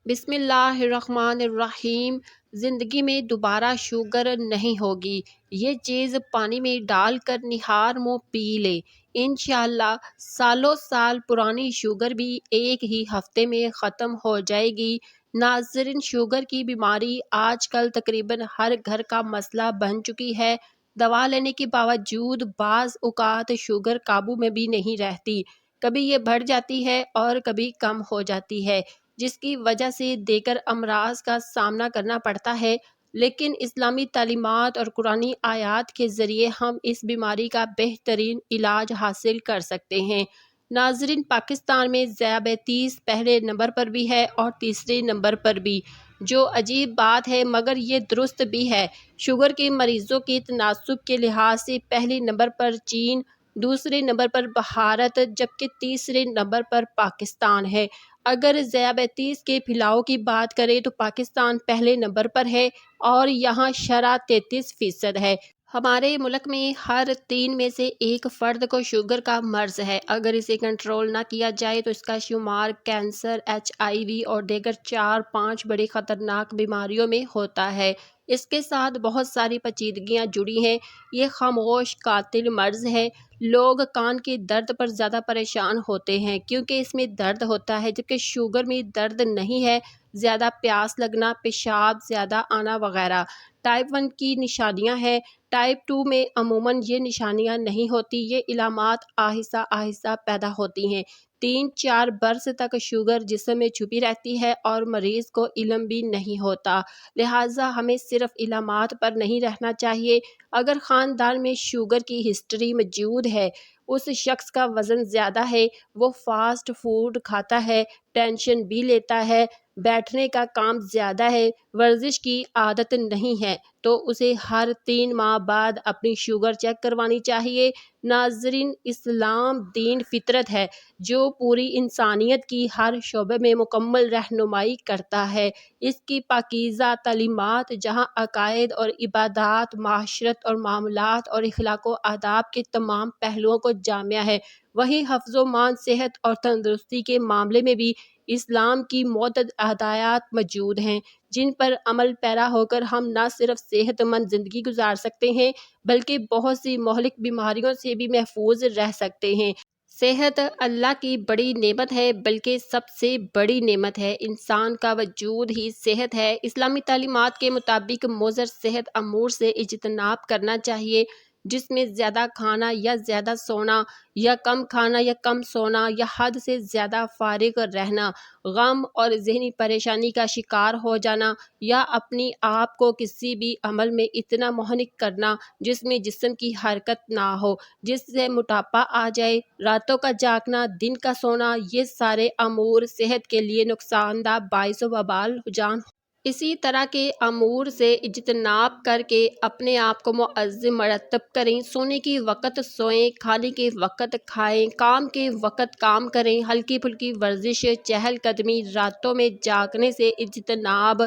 بسم اللہ الرحمن الرحیم۔ زندگی میں دوبارہ شوگر نہیں ہوگی، یہ چیز پانی میں ڈال کر نہار منہ پی لے، انشاءاللہ سالوں سال پرانی شوگر بھی ایک ہی ہفتے میں ختم ہو جائے گی۔ ناظرین، شوگر کی بیماری آج کل تقریباً ہر گھر کا مسئلہ بن چکی ہے۔ دوا لینے کے باوجود بعض اوقات شوگر قابو میں بھی نہیں رہتی، کبھی یہ بڑھ جاتی ہے اور کبھی کم ہو جاتی ہے، جس کی وجہ سے دیگر امراض کا سامنا کرنا پڑتا ہے۔ لیکن اسلامی تعلیمات اور قرآنی آیات کے ذریعے ہم اس بیماری کا بہترین علاج حاصل کر سکتے ہیں۔ ناظرین، پاکستان میں ذیابیطیس پہلے نمبر پر بھی ہے اور تیسرے نمبر پر بھی، جو عجیب بات ہے مگر یہ درست بھی ہے۔ شوگر کے مریضوں کے تناسب کے لحاظ سے پہلے نمبر پر چین، دوسرے نمبر پر بھارت جبکہ تیسرے نمبر پر پاکستان ہے۔ اگر ذیابیطیس کے پھیلاؤ کی بات کریں تو پاکستان پہلے نمبر پر ہے اور یہاں شرح 33% ہے۔ ہمارے ملک میں ہر 3 میں سے 1 فرد کو شوگر کا مرض ہے۔ اگر اسے کنٹرول نہ کیا جائے تو اس کا شمار کینسر، HIV اور دیگر 4-5 بڑی خطرناک بیماریوں میں ہوتا ہے۔ اس کے ساتھ بہت ساری پیچیدگیاں جڑی ہیں۔ یہ خاموش قاتل مرض ہے۔ لوگ کان کے درد پر زیادہ پریشان ہوتے ہیں کیونکہ اس میں درد ہوتا ہے، جبکہ شوگر میں درد نہیں ہے۔ زیادہ پیاس لگنا، پیشاب زیادہ آنا وغیرہ ٹائپ 1 کی نشانیاں ہیں۔ ٹائپ 2 میں عموماً یہ نشانیاں نہیں ہوتی، یہ علامات آہستہ آہستہ پیدا ہوتی ہیں۔ 3-4 برس تک شوگر جسم میں چھپی رہتی ہے اور مریض کو علم بھی نہیں ہوتا، لہٰذا ہمیں صرف علامات پر نہیں رہنا چاہیے۔ اگر خاندان میں شوگر کی ہسٹری موجود ہے، اس شخص کا وزن زیادہ ہے، وہ فاسٹ فوڈ کھاتا ہے، ٹینشن بھی لیتا ہے، بیٹھنے کا کام زیادہ ہے، ورزش کی عادت نہیں ہے، تو اسے ہر 3 ماہ بعد اپنی شوگر چیک کروانی چاہیے۔ ناظرین، اسلام دین فطرت ہے جو پوری انسانیت کی ہر شعبے میں مکمل رہنمائی کرتا ہے۔ اس کی پاکیزہ تعلیمات جہاں عقائد اور عبادات، معاشرت اور معاملات اور اخلاق و آداب کے تمام پہلوؤں کو جامع ہے، وہیں حفظ و مان، صحت اور تندرستی کے معاملے میں بھی اسلام کی متعدد ہدایات موجود ہیں، جن پر عمل پیرا ہو کر ہم نہ صرف صحت مند زندگی گزار سکتے ہیں بلکہ بہت سی مہلک بیماریوں سے بھی محفوظ رہ سکتے ہیں۔ صحت اللہ کی بڑی نعمت ہے، بلکہ سب سے بڑی نعمت ہے۔ انسان کا وجود ہی صحت ہے۔ اسلامی تعلیمات کے مطابق مضر صحت امور سے اجتناب کرنا چاہیے، جس میں زیادہ کھانا یا زیادہ سونا، یا کم کھانا یا کم سونا، یا حد سے زیادہ فارغ رہنا، غم اور ذہنی پریشانی کا شکار ہو جانا، یا اپنی آپ کو کسی بھی عمل میں اتنا منہمک کرنا جس میں جسم کی حرکت نہ ہو، جس سے موٹاپا آ جائے، راتوں کا جاگنا، دن کا سونا، یہ سارے امور صحت کے لیے نقصان دہ باعث و وبال جان۔ اسی طرح کے امور سے اجتناب کر کے اپنے آپ کو معزز مرتب کریں۔ سونے کے وقت سوئیں، کھانے کے وقت کھائیں، کام کے وقت کام کریں، ہلکی پھلکی ورزش، چہل قدمی، راتوں میں جاگنے سے اجتناب،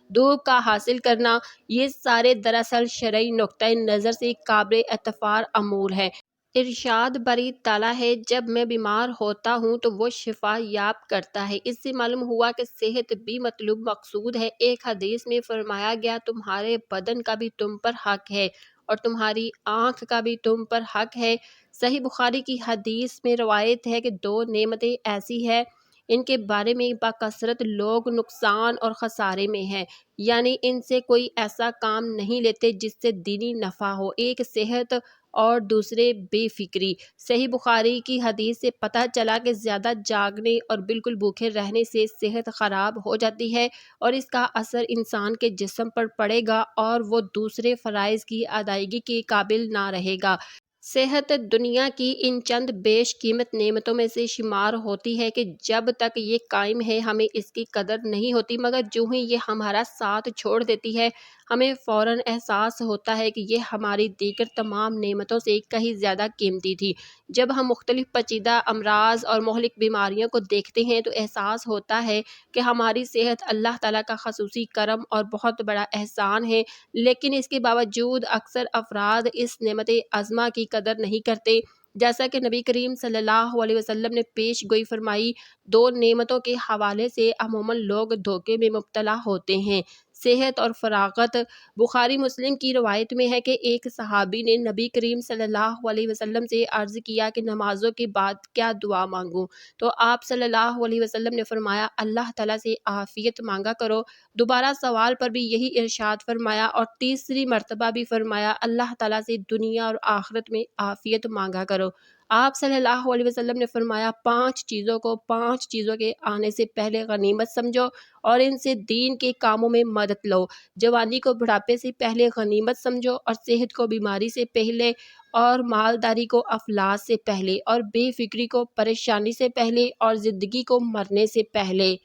دھوپ کا حاصل کرنا، یہ سارے دراصل شرعی نقطۂ نظر سے قابل اعتبار امور ہیں۔ ارشاد باری تعالیٰ ہے، جب میں بیمار ہوتا ہوں تو وہ شفا یاب کرتا ہے۔ اس سے معلوم ہوا کہ صحت بھی مطلوب مقصود ہے۔ ایک حدیث میں فرمایا گیا، تمہارے بدن کا بھی تم پر حق ہے اور تمہاری آنکھ کا بھی تم پر حق ہے۔ صحیح بخاری کی حدیث میں روایت ہے کہ 2 نعمتیں ایسی ہیں، ان کے بارے میں بکثرت لوگ نقصان اور خسارے میں ہیں، یعنی ان سے کوئی ایسا کام نہیں لیتے جس سے دینی نفع ہو، ایک صحت اور دوسرے بے فکری۔ صحیح بخاری کی حدیث سے پتہ چلا کہ زیادہ جاگنے اور بالکل بھوکے رہنے سے صحت خراب ہو جاتی ہے اور اس کا اثر انسان کے جسم پر پڑے گا اور وہ دوسرے فرائض کی ادائیگی کے قابل نہ رہے گا۔ صحت دنیا کی ان چند بیش قیمت نعمتوں میں سے شمار ہوتی ہے کہ جب تک یہ قائم ہے ہمیں اس کی قدر نہیں ہوتی، مگر جو ہی یہ ہمارا ساتھ چھوڑ دیتی ہے ہمیں فوراً احساس ہوتا ہے کہ یہ ہماری دیگر تمام نعمتوں سے کہیں زیادہ قیمتی تھی۔ جب ہم مختلف پیچیدہ امراض اور مہلک بیماریوں کو دیکھتے ہیں تو احساس ہوتا ہے کہ ہماری صحت اللہ تعالیٰ کا خصوصی کرم اور بہت بڑا احسان ہے، لیکن اس کے باوجود اکثر افراد اس نعمت عظمیٰ کی قدر نہیں کرتے۔ جیسا کہ نبی کریم صلی اللہ علیہ وسلم نے پیش گوئی فرمائی، دو نعمتوں کے حوالے سے عموماً لوگ دھوکے میں مبتلا ہوتے ہیں، صحت اور فراغت۔ بخاری مسلم کی روایت میں ہے کہ ایک صحابی نے نبی کریم صلی اللہ علیہ وسلم سے عرض کیا کہ نمازوں کے بعد کیا دعا مانگوں؟ تو آپ صلی اللہ علیہ وسلم نے فرمایا، اللہ تعالیٰ سے عافیت مانگا کرو۔ دوبارہ سوال پر بھی یہی ارشاد فرمایا اور تیسری مرتبہ بھی فرمایا، اللہ تعالیٰ سے دنیا اور آخرت میں عافیت مانگا کرو۔ آپ صلی اللہ علیہ وسلم نے فرمایا، 5 چیزوں کے آنے سے پہلے غنیمت سمجھو اور ان سے دین کے کاموں میں مدد لو۔ جوانی کو بڑھاپے سے پہلے غنیمت سمجھو اور صحت کو بیماری سے پہلے اور مالداری کو افلاس سے پہلے اور بے فکری کو پریشانی سے پہلے اور زندگی کو مرنے سے پہلے۔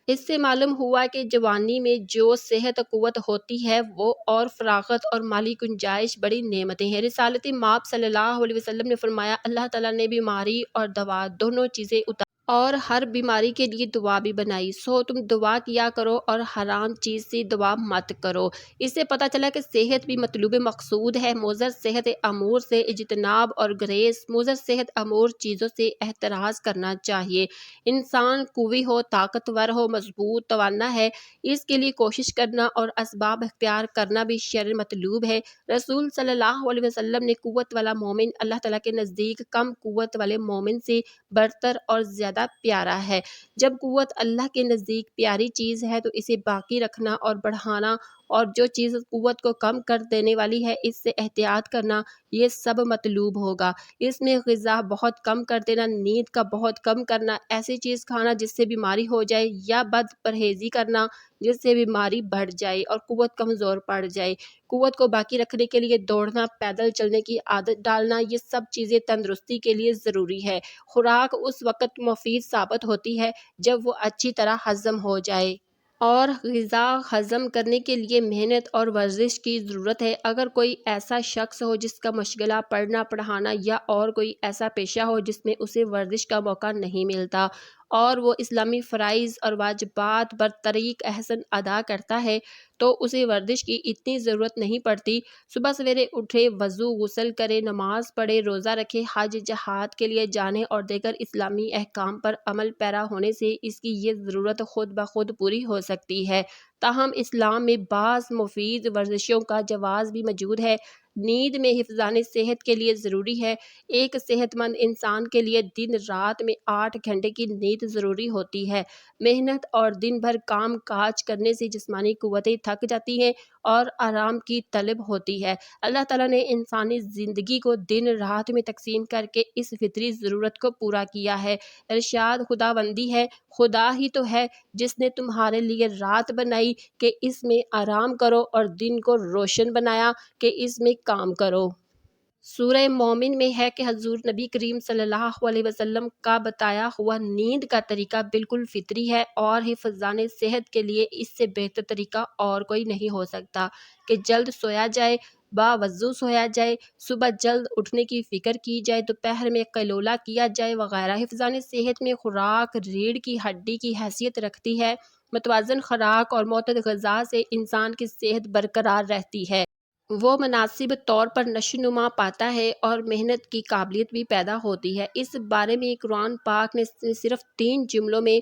اس سے معلوم ہوا کہ جوانی میں جو صحت و قوت ہوتی ہے وہ اور فراغت اور مالی گنجائش بڑی نعمتیں ہیں۔ رسالت مآب صلی اللہ علیہ وسلم نے فرمایا، اللہ تعالیٰ نے بیماری اور دوا دونوں چیزیں اور ہر بیماری کے لیے دعا بھی بنائی، سو تم دعا کیا کرو اور حرام چیز سے دعا مت کرو۔ اس سے پتہ چلا کہ صحت بھی مطلوب مقصود ہے۔ مضر صحت امور سے اجتناب اور گریز، مضر صحت امور چیزوں سے احتراز کرنا چاہیے۔ انسان قوی ہو، طاقتور ہو، مضبوط توانا ہے، اس کے لیے کوشش کرنا اور اسباب اختیار کرنا بھی شرع مطلوب ہے۔ رسول صلی اللہ علیہ وسلم نے قوت والا مومن اللہ تعالیٰ کے نزدیک کم قوت والے مومن سے برتر اور زیادہ پیارا ہے۔ جب قوت اللہ کے نزدیک پیاری چیز ہے تو اسے باقی رکھنا اور بڑھانا، اور جو چیز قوت کو کم کر دینے والی ہے اس سے احتیاط کرنا، یہ سب مطلوب ہوگا۔ اس میں غذا بہت کم کر دینا، نیند کا بہت کم کرنا، ایسی چیز کھانا جس سے بیماری ہو جائے، یا بد پرہیزی کرنا جس سے بیماری بڑھ جائے اور قوت کمزور پڑ جائے۔ قوت کو باقی رکھنے کے لیے دوڑنا، پیدل چلنے کی عادت ڈالنا، یہ سب چیزیں تندرستی کے لیے ضروری ہے۔ خوراک اس وقت مفید ثابت ہوتی ہے جب وہ اچھی طرح ہضم ہو جائے، اور غذا ہضم کرنے کے لیے محنت اور ورزش کی ضرورت ہے۔ اگر کوئی ایسا شخص ہو جس کا مشغلہ پڑھنا پڑھانا یا اور کوئی ایسا پیشہ ہو جس میں اسے ورزش کا موقع نہیں ملتا، اور وہ اسلامی فرائض اور واجبات برطریق احسن ادا کرتا ہے، تو اسے ورزش کی اتنی ضرورت نہیں پڑتی۔ صبح سویرے اٹھے، وضو غسل کرے، نماز پڑھے، روزہ رکھے، حج جہاد کے لیے جانے اور دیگر اسلامی احکام پر عمل پیرا ہونے سے اس کی یہ ضرورت خود بخود پوری ہو سکتی ہے۔ تاہم اسلام میں بعض مفید ورزشوں کا جواز بھی موجود ہے۔ نیند میں حفظان صحت کے لیے ضروری ہے۔ ایک صحت مند انسان کے لیے دن رات میں 8 گھنٹے کی نیند ضروری ہوتی ہے۔ محنت اور دن بھر کام کاج کرنے سے جسمانی قوتیں تھک جاتی ہیں اور آرام کی طلب ہوتی ہے۔ اللہ تعالیٰ نے انسانی زندگی کو دن رات میں تقسیم کر کے اس فطری ضرورت کو پورا کیا ہے۔ ارشاد خداوندی ہے، خدا ہی تو ہے جس نے تمہارے لیے رات بنائی کہ اس میں آرام کرو اور دن کو روشن بنایا کہ اس میں کام کرو۔ سورہ مومن میں ہے کہ حضور نبی کریم صلی اللہ علیہ وسلم کا بتایا ہوا نیند کا طریقہ بالکل فطری ہے، اور حفظان صحت کے لیے اس سے بہتر طریقہ اور کوئی نہیں ہو سکتا کہ جلد سویا جائے، باوضو سویا جائے، صبح جلد اٹھنے کی فکر کی جائے، دوپہر میں قیلولہ کیا جائے وغیرہ۔ حفظان صحت میں خوراک ریڑھ کی ہڈی کی حیثیت رکھتی ہے۔ متوازن خوراک اور معتدل غذا سے انسان کی صحت برقرار رہتی ہے، وہ مناسب طور پر نشو و نما پاتا ہے اور محنت کی قابلیت بھی پیدا ہوتی ہے۔ اس بارے میں قرآن پاک نے صرف 3 جملوں میں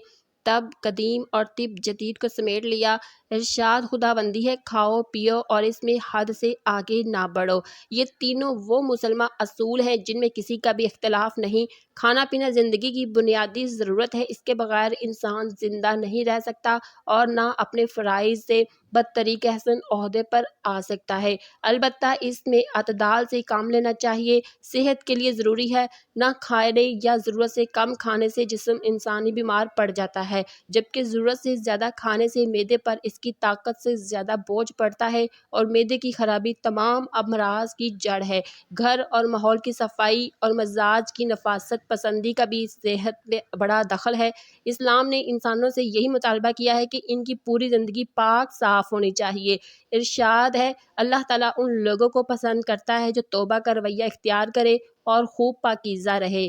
طب قدیم اور طب جدید کو سمیٹ لیا۔ ارشاد خداوندی ہے، کھاؤ پیو اور اس میں حد سے آگے نہ بڑھو۔ یہ تینوں وہ مسلمہ اصول ہیں جن میں کسی کا بھی اختلاف نہیں۔ کھانا پینا زندگی کی بنیادی ضرورت ہے، اس کے بغیر انسان زندہ نہیں رہ سکتا اور نہ اپنے فرائض سے بدطریق احسن عہدے پر آ سکتا ہے۔ البتہ اس میں اعتدال سے کام لینا چاہیے۔ صحت کے لیے ضروری ہے، نہ کھانے یا ضرورت سے کم کھانے سے جسم انسانی بیمار پڑ جاتا ہے، جبکہ ضرورت سے زیادہ کھانے سے معدے پر اس کی طاقت سے زیادہ بوجھ پڑتا ہے، اور معدے کی خرابی تمام امراض کی جڑ ہے۔ گھر اور ماحول کی صفائی اور مزاج کی نفاست پسندی کا بھی صحت میں بڑا دخل ہے۔ اسلام نے انسانوں سے یہی مطالبہ کیا ہے کہ ان کی پوری زندگی پاک صاف ہونی چاہیے۔ ارشاد ہے، اللہ تعالیٰ ان لوگوں کو پسند کرتا ہے جو توبہ کا رویہ اختیار کرے اور خوب پاکیزہ رہے۔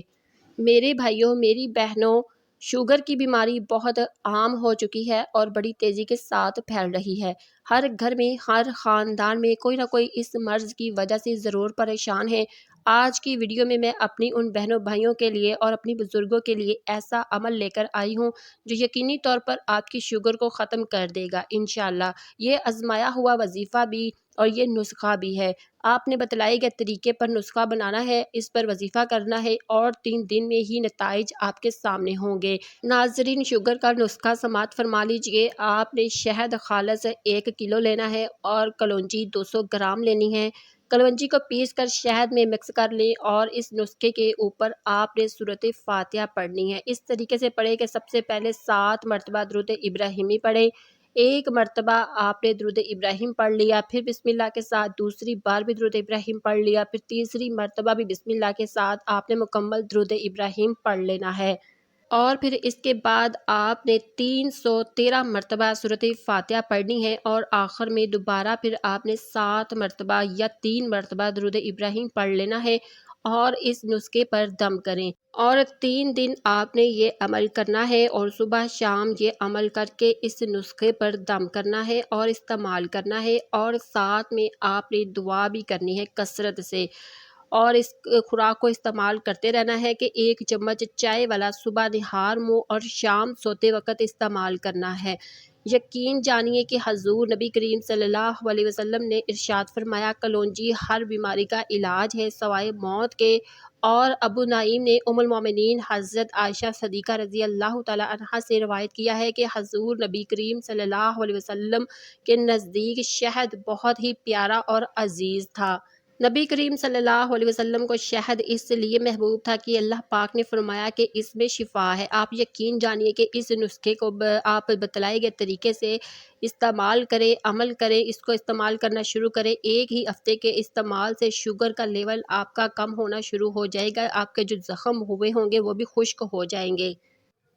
میرے بھائیوں، میری بہنوں، شوگر کی بیماری بہت عام ہو چکی ہے اور بڑی تیزی کے ساتھ پھیل رہی ہے۔ ہر گھر میں، ہر خاندان میں کوئی نہ کوئی اس مرض کی وجہ سے ضرور پریشان ہے۔ آج کی ویڈیو میں اپنی ان بہنوں بھائیوں کے لیے اور اپنی بزرگوں کے لیے ایسا عمل لے کر آئی ہوں جو یقینی طور پر آپ کی شوگر کو ختم کر دے گا انشاءاللہ۔ یہ آزمایا ہوا وظیفہ بھی اور یہ نسخہ بھی ہے۔ آپ نے بتلائے گئے طریقے پر نسخہ بنانا ہے، اس پر وظیفہ کرنا ہے اور 3 دن میں ہی نتائج آپ کے سامنے ہوں گے۔ ناظرین، شوگر کا نسخہ سماعت فرما لیجئے۔ آپ نے شہد خالص 1 کلو لینا ہے اور کلونجی 200 گرام لینی ہے۔ کلونجی کو پیس کر شہد میں مکس کر لیں اور اس نسخے کے اوپر آپ نے سورۃ فاتحہ پڑھنی ہے۔ اس طریقے سے پڑھیں کہ سب سے پہلے 7 مرتبہ درود ابراہیمی پڑھیں۔ 1 مرتبہ آپ نے درود ابراہیم پڑھ لیا، پھر بسم اللہ کے ساتھ دوسری بار بھی درود ابراہیم پڑھ لیا، پھر تیسری مرتبہ بھی بسم اللہ کے ساتھ آپ نے مکمل درود ابراہیم پڑھ لینا ہے، اور پھر اس کے بعد آپ نے 313 مرتبہ سورۃ فاتحہ پڑھنی ہے، اور آخر میں دوبارہ پھر آپ نے 7 مرتبہ یا 3 مرتبہ درود ابراہیم پڑھ لینا ہے اور اس نسخے پر دم کریں، اور 3 دن آپ نے یہ عمل کرنا ہے اور صبح شام یہ عمل کر کے اس نسخے پر دم کرنا ہے اور استعمال کرنا ہے، اور ساتھ میں آپ نے دعا بھی کرنی ہے کثرت سے، اور اس خوراک کو استعمال کرتے رہنا ہے کہ 1 چمچ چائے والا صبح نہار منہ اور شام سوتے وقت استعمال کرنا ہے۔ یقین جانیے کہ حضور نبی کریم صلی اللہ علیہ وسلم نے ارشاد فرمایا، کلونجی ہر بیماری کا علاج ہے سوائے موت کے، اور ابو نعیم نے ام المومنین حضرت عائشہ صدیقہ رضی اللہ تعالی عنہا سے روایت کیا ہے کہ حضور نبی کریم صلی اللہ علیہ وسلم کے نزدیک شہد بہت ہی پیارا اور عزیز تھا۔ نبی کریم صلی اللہ علیہ وسلم کو شہد اس لیے محبوب تھا کہ اللہ پاک نے فرمایا کہ اس میں شفا ہے۔ آپ یقین جانیے کہ اس نسخے کو آپ بتلائے گئے طریقے سے استعمال کریں، عمل کریں، اس کو استعمال کرنا شروع کریں۔ 1 ہی ہفتے کے استعمال سے شوگر کا لیول آپ کا کم ہونا شروع ہو جائے گا، آپ کے جو زخم ہوئے ہوں گے وہ بھی خشک ہو جائیں گے۔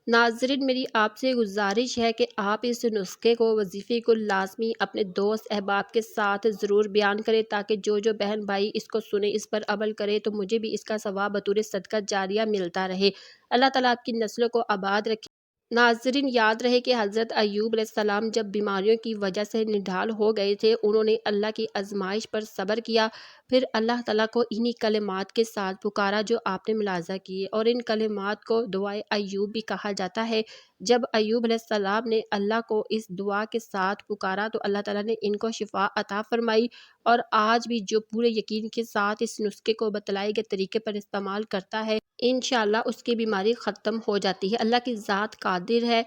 ناظرین، میری آپ سے گزارش ہے کہ آپ اس نسخے کو، وظیفے کو لازمی اپنے دوست احباب کے ساتھ ضرور بیان کریں تاکہ جو بہن بھائی اس کو سنیں، اس پر عمل کریں تو مجھے بھی اس کا ثواب بطور صدقہ جاریہ ملتا رہے۔ اللہ تعالیٰ آپ کی نسلوں کو آباد رکھے۔ ناظرین، یاد رہے کہ حضرت ایوب علیہ السلام جب بیماریوں کی وجہ سے نڈھال ہو گئے تھے، انہوں نے اللہ کی آزمائش پر صبر کیا، پھر اللہ تعالیٰ کو انہی کلمات کے ساتھ پکارا جو آپ نے ملاحظہ کیے، اور ان کلمات کو دعائے ایوب بھی کہا جاتا ہے۔ جب ایوب علیہ السلام نے اللہ کو اس دعا کے ساتھ پکارا تو اللہ تعالیٰ نے ان کو شفا عطا فرمائی، اور آج بھی جو پورے یقین کے ساتھ اس نسخے کو بتلائے گئے طریقے پر استعمال کرتا ہے، انشاءاللہ اس کی بیماری ختم ہو جاتی ہے۔ اللہ کی ذات قادر ہے،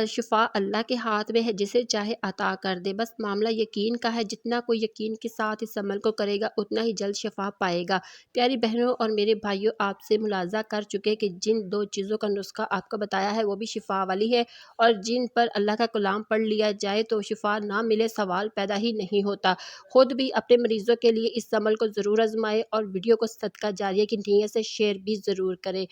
شفا اللہ کے ہاتھ میں ہے، جسے چاہے عطا کر دے، بس معاملہ یقین کا ہے۔ جتنا کوئی یقین کے ساتھ اس عمل کو کرے گا اتنا ہی جلد شفا پائے گا۔ پیاری بہنوں اور میرے بھائیوں، آپ سے ملاحظہ کر چکے کہ جن 2 چیزوں کا نسخہ آپ کو بتایا ہے وہ بھی شفا والی ہے، اور جن پر اللہ کا کلام پڑھ لیا جائے تو شفا نہ ملے سوال پیدا ہی نہیں ہوتا۔ خود بھی اپنے مریضوں کے لیے اس عمل کو ضرور آزمائے اور ویڈیو کو صدقہ جاریہ کی نیت سے شیئر بھی ضرور کریں۔